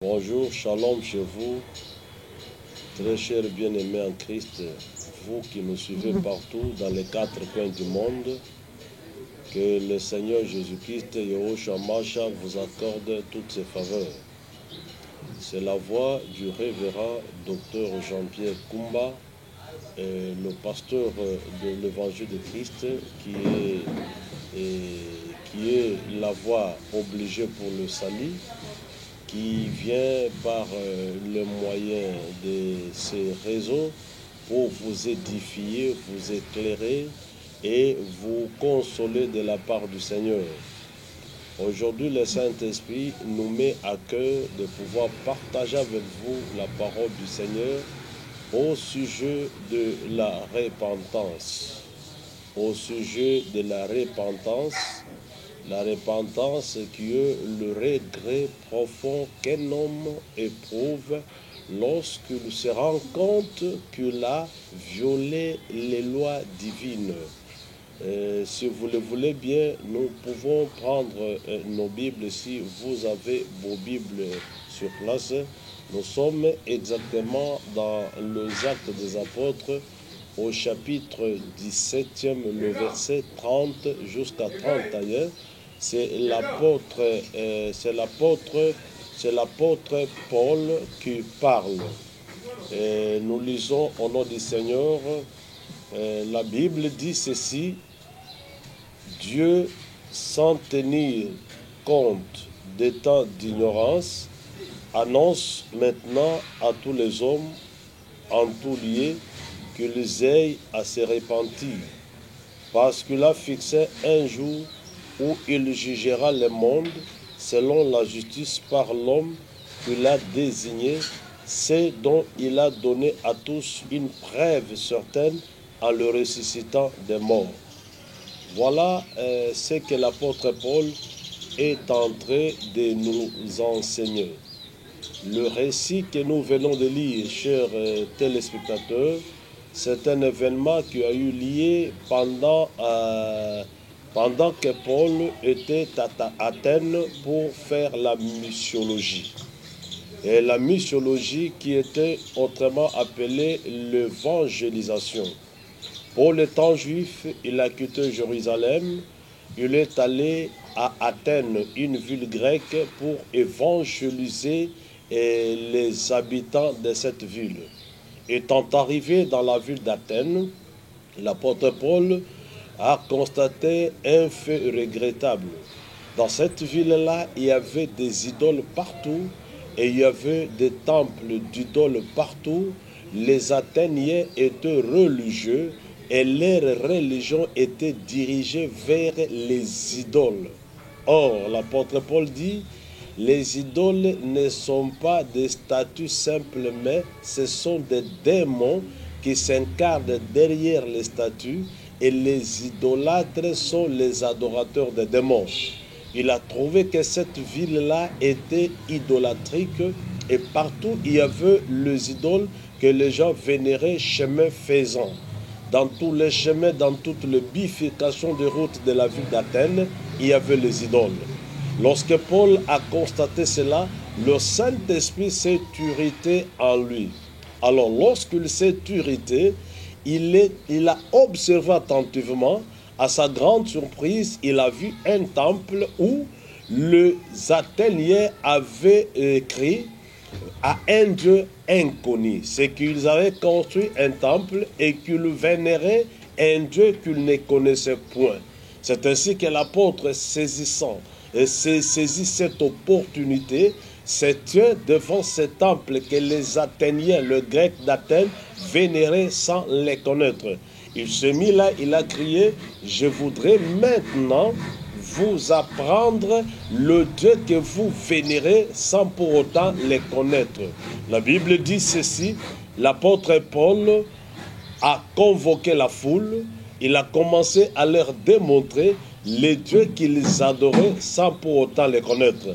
Bonjour, shalom chez vous, très chers bien-aimés en Christ, vous qui nous suivez partout dans les quatre coins du monde, que le Seigneur Jésus-Christ, Yahushua Mashiach, vous accorde toutes ses faveurs. C'est la voix du révérend docteur Jean-Pierre Kumba, le pasteur de l'évangile de Christ, qui est la voix obligée pour le salut, qui vient par le moyen de ces réseaux pour vous édifier, vous éclairer et vous consoler de la part du Seigneur. Aujourd'hui, le Saint-Esprit nous met à cœur de pouvoir partager avec vous la parole du Seigneur au sujet de la repentance. Au sujet de la repentance qui est le regret profond qu'un homme éprouve lorsqu'il se rend compte qu'il a violé les lois divines. Si vous le voulez bien, nous pouvons prendre nos Bibles si vous avez vos Bibles sur place. Nous sommes exactement dans les Actes des Apôtres, au chapitre 17e, le verset 30 jusqu'à 31. C'est l'apôtre Paul qui parle. Nous lisons au nom du Seigneur. La Bible dit ceci: Dieu, sans tenir compte des temps d'ignorance, annonce maintenant à tous les hommes en tout lieu qu'ils aient à se repentir, parce qu'il a fixé un jour où il jugera le monde selon la justice par l'homme qu'il a désigné, c'est dont il a donné à tous une preuve certaine en le ressuscitant des morts. Voilà ce que l'apôtre Paul est en train de nous enseigner. Le récit que nous venons de lire, chers téléspectateurs, c'est un événement qui a eu lieu pendant que Paul était à Athènes pour faire la missiologie. Et la missiologie qui était autrement appelée l'évangélisation. Paul étant juif, il a quitté Jérusalem, il est allé à Athènes, une ville grecque, pour évangéliser les habitants de cette ville. Étant arrivé dans la ville d'Athènes, l'apôtre Paul a constaté un fait regrettable. Dans cette ville-là, il y avait des idoles partout et il y avait des temples d'idoles partout. Les Athéniens étaient religieux et leur religion était dirigée vers les idoles. Or, l'apôtre Paul dit: les idoles ne sont pas des statues simplement, ce sont des démons qui s'incarnent derrière les statues, et les idolâtres sont les adorateurs des démons. Il a trouvé que cette ville-là était idolatrique et partout il y avait les idoles que les gens vénéraient chemin faisant. Dans tous les chemins, dans toutes les bifurcations de routes de la ville d'Athènes, il y avait les idoles. Lorsque Paul a constaté cela, le Saint-Esprit s'est irrité en lui. Alors, lorsqu'il s'est irrité, il a observé attentivement. À sa grande surprise, il a vu un temple où les Athéniens avaient écrit à un Dieu inconnu. C'est qu'ils avaient construit un temple et qu'ils vénéraient un Dieu qu'ils ne connaissaient point. C'est ainsi que l'apôtre, saisissant et saisit cette opportunité, c'est devant ce temple que les Athéniens, le grec d'Athènes, vénéraient sans les connaître. Il s'est mis là, il a crié: je voudrais maintenant vous apprendre le Dieu que vous vénérez sans pour autant les connaître. La Bible dit ceci: l'apôtre Paul a convoqué la foule, il a commencé à leur démontrer les dieux qu'ils adoraient sans pour autant les connaître.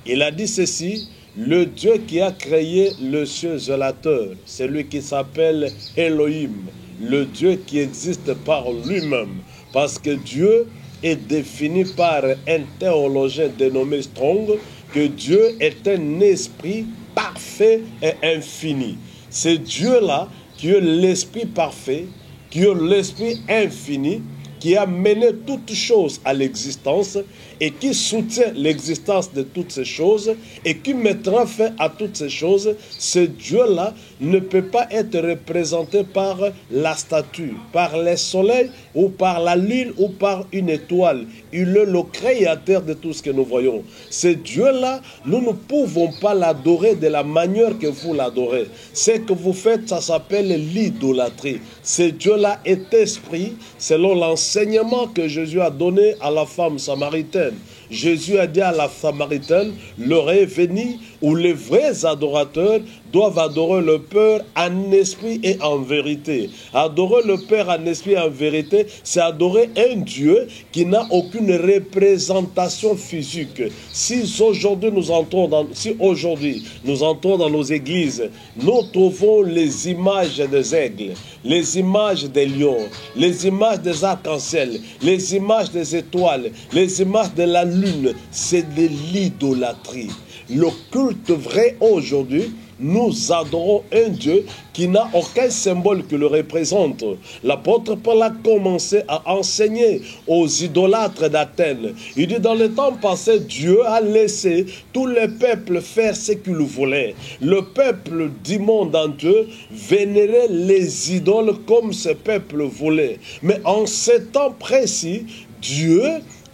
Il a dit ceci: le Dieu qui a créé le ciel zélateur, celui qui s'appelle Elohim, le Dieu qui existe par lui-même, parce que Dieu est défini par un théologien dénommé Strong, que que Dieu est un esprit parfait et infini. C'est Dieu-là qui est l'esprit parfait, qui est l'esprit infini, qui a mené toutes choses à l'existence et qui soutient l'existence de toutes ces choses et qui mettra fin à toutes ces choses. Ce Dieu-là ne peut pas être représenté par la statue, par le soleil ou par la lune ou par une étoile. Il est le créateur de tout ce que nous voyons. Ce Dieu-là, nous ne pouvons pas l'adorer de la manière que vous l'adorez. Ce que vous faites, ça s'appelle l'idolâtrie. Ce Dieu-là est esprit, selon l'enseignement que Jésus a donné à la femme samaritaine. Jésus a dit à la Samaritaine, l'heure est venue où les vrais adorateurs doivent adorer le Père en esprit et en vérité. Adorer le Père en esprit et en vérité, c'est adorer un Dieu qui n'a aucune représentation physique. Si aujourd'hui nous entrons dans nos églises, nous trouvons les images des aigles, les images des lions, les images des arcs-en-ciel, les images des étoiles, les images de la lune, c'est de l'idolâtrie. Le culte vrai aujourd'hui, nous adorons un Dieu qui n'a aucun symbole qui le représente. L'apôtre Paul a commencé à enseigner aux idolâtres d'Athènes. Il dit, dans le temps passé, Dieu a laissé tous les peuples faire ce qu'ils voulaient. Le peuple du monde entier vénérait les idoles comme ce peuple voulait. Mais en ce temps précis, Dieu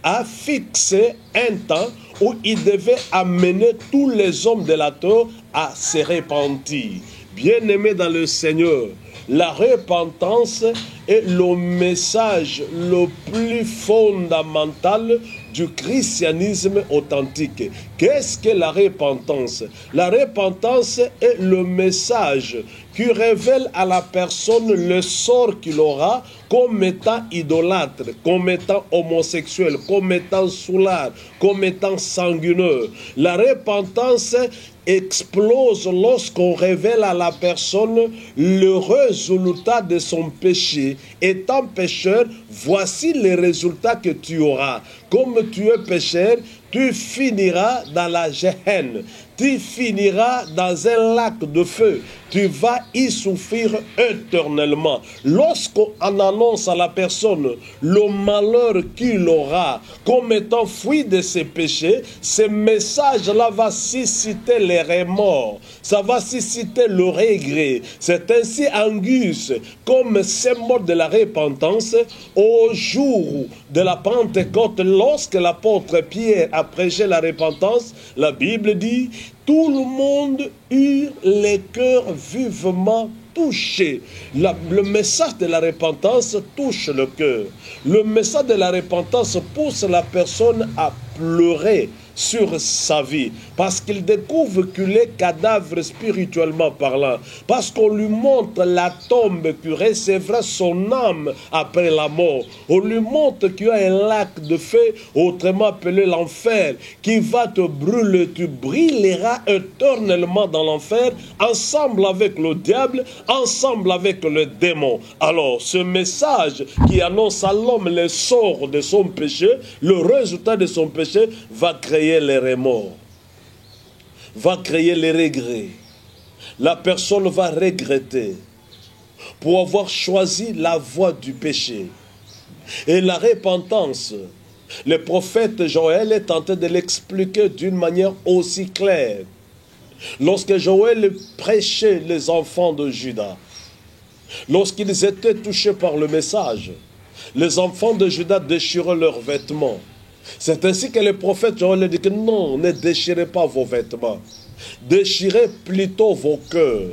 a fixé un temps où il devait amener tous les hommes de la terre à se repentir. Bien-aimés dans le Seigneur, la repentance est le message le plus fondamental du christianisme authentique. Qu'est-ce que la repentance? La repentance est le message qui révèle à la personne le sort qu'il aura comme étant idolâtre, comme étant homosexuel, comme étant soulard, comme étant sanguineux. La repentance explose lorsqu'on révèle à la personne le résultat de son péché. Étant pécheur, voici les résultats que tu auras. Comme tu es pécheur, tu finiras dans la Géhenne. Tu finiras dans un lac de feu. Tu vas y souffrir éternellement. Lorsqu'on annonce à la personne le malheur qu'il aura comme étant fui de ses péchés, ce message-là va susciter les remords. Ça va susciter le regret. C'est ainsi Angus, comme symbole de la repentance, au jour de la Pentecôte, lorsque l'apôtre Pierre a prêché la repentance, la Bible dit, tout le monde eut les cœurs vivement touchés. Le message de la repentance touche le cœur. Le message de la repentance pousse la personne à pleurer sur sa vie, parce qu'il découvre qu'il est cadavre spirituellement parlant, parce qu'on lui montre la tombe qui recevra son âme après la mort. On lui montre qu'il y a un lac de feu, autrement appelé l'enfer, qui va te brûler. Tu brilleras éternellement dans l'enfer, ensemble avec le diable, ensemble avec le démon. Alors, ce message qui annonce à l'homme le sort de son péché, le résultat de son péché, va créer les remords, va créer les regrets. La personne va regretter pour avoir choisi la voie du péché. Et la repentance, le prophète Joël est tenté de l'expliquer d'une manière aussi claire. Lorsque Joël prêchait les enfants de Juda, lorsqu'ils étaient touchés par le message, les enfants de Juda déchiraient leurs vêtements. C'est ainsi que le prophète Joël dit que non, ne déchirez pas vos vêtements. Déchirez plutôt vos cœurs.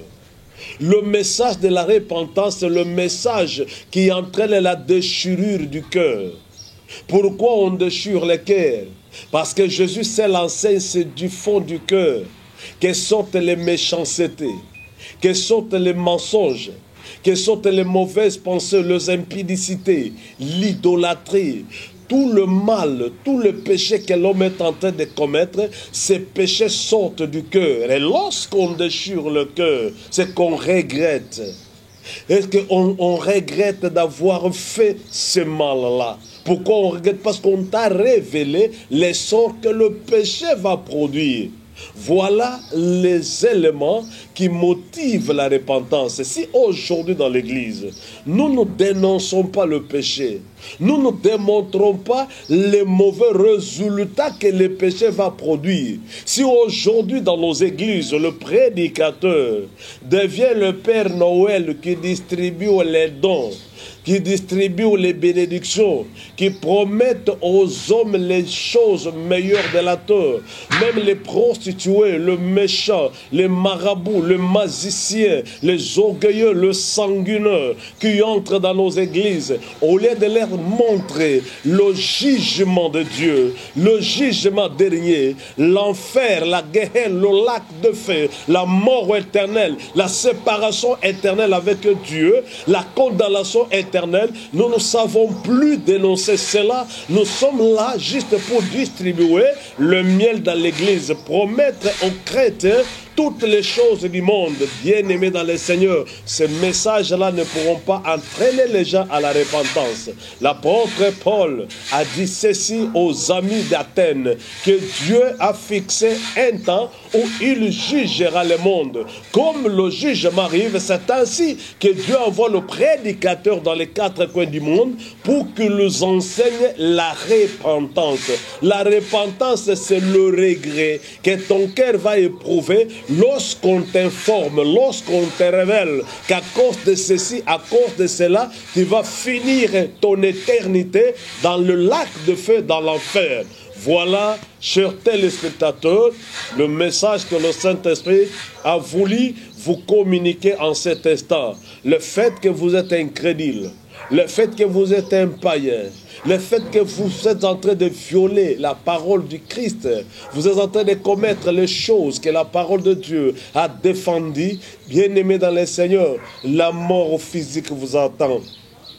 Le message de la repentance, c'est le message qui entraîne la déchirure du cœur. Pourquoi on déchire le cœur? Parce que Jésus sait l'enseigne, c'est du fond du cœur. Quelles sont les méchancetés? Quels sont les mensonges? Quelles sont les mauvaises pensées, les impudicités, l'idolâtrie? Tout le mal, tout le péché que l'homme est en train de commettre, ces péchés sortent du cœur. Et lorsqu'on déchire le cœur, c'est qu'on regrette. Est-ce qu'on regrette d'avoir fait ce mal-là? Pourquoi on regrette? Parce qu'on t'a révélé les sorts que le péché va produire. Voilà les éléments qui motivent la repentance. Si aujourd'hui dans l'église, nous ne dénonçons pas le péché, nous ne démontrons pas les mauvais résultats que le péché va produire. Si aujourd'hui dans nos églises, le prédicateur devient le Père Noël qui distribue les dons, qui distribuent les bénédictions, qui promettent aux hommes les choses meilleures de la terre, même les prostituées, le méchant, les marabouts, le magicien, les orgueilleux, le sanguineux, qui entrent dans nos églises, au lieu de leur montrer le jugement de Dieu, le jugement dernier, l'enfer, la guerre, le lac de feu, la mort éternelle, la séparation éternelle avec Dieu, la condamnation éternelle, nous ne savons plus dénoncer cela. Nous sommes là juste pour distribuer le miel dans l'église, promettre aux chrétiens toutes les choses du monde. Bien-aimés dans le Seigneur, ces messages-là ne pourront pas entraîner les gens à la repentance. L'apôtre Paul a dit ceci aux amis d'Athènes, que Dieu a fixé un temps où il jugera le monde. Comme le jugement arrive, c'est ainsi que Dieu envoie le prédicateur dans les quatre coins du monde pour qu'il nous enseigne la repentance. La repentance, c'est le regret que ton cœur va éprouver lorsqu'on t'informe, lorsqu'on te révèle qu'à cause de ceci, à cause de cela, tu vas finir ton éternité dans le lac de feu, dans l'enfer. Voilà, chers téléspectateurs, le message que le Saint-Esprit a voulu vous communiquer en cet instant. Le fait que vous êtes incrédule, le fait que vous êtes un païen, le fait que vous êtes en train de violer la parole du Christ, vous êtes en train de commettre les choses que la parole de Dieu a défendues, bien-aimés dans le Seigneur, la mort physique vous attend.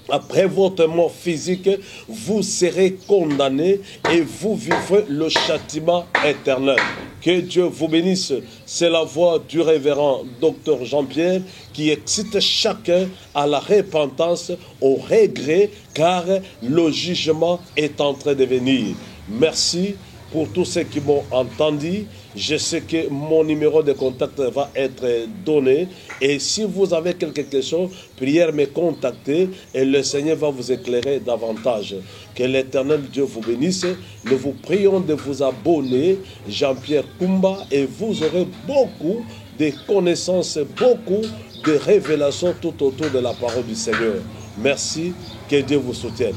Après votre mort physique, vous serez condamné et vous vivrez le châtiment éternel. Que Dieu vous bénisse. C'est la voix du révérend Dr Jean-Pierre qui excite chacun à la repentance, au regret, car le jugement est en train de venir. Merci pour tous ceux qui m'ont entendu. Je sais que mon numéro de contact va être donné. Et si vous avez quelques questions, prière me contacter et le Seigneur va vous éclairer davantage. Que l'Éternel Dieu vous bénisse. Nous vous prions de vous abonner, Jean-Pierre Koumba, et vous aurez beaucoup de connaissances, beaucoup de révélations tout autour de la parole du Seigneur. Merci, que Dieu vous soutienne.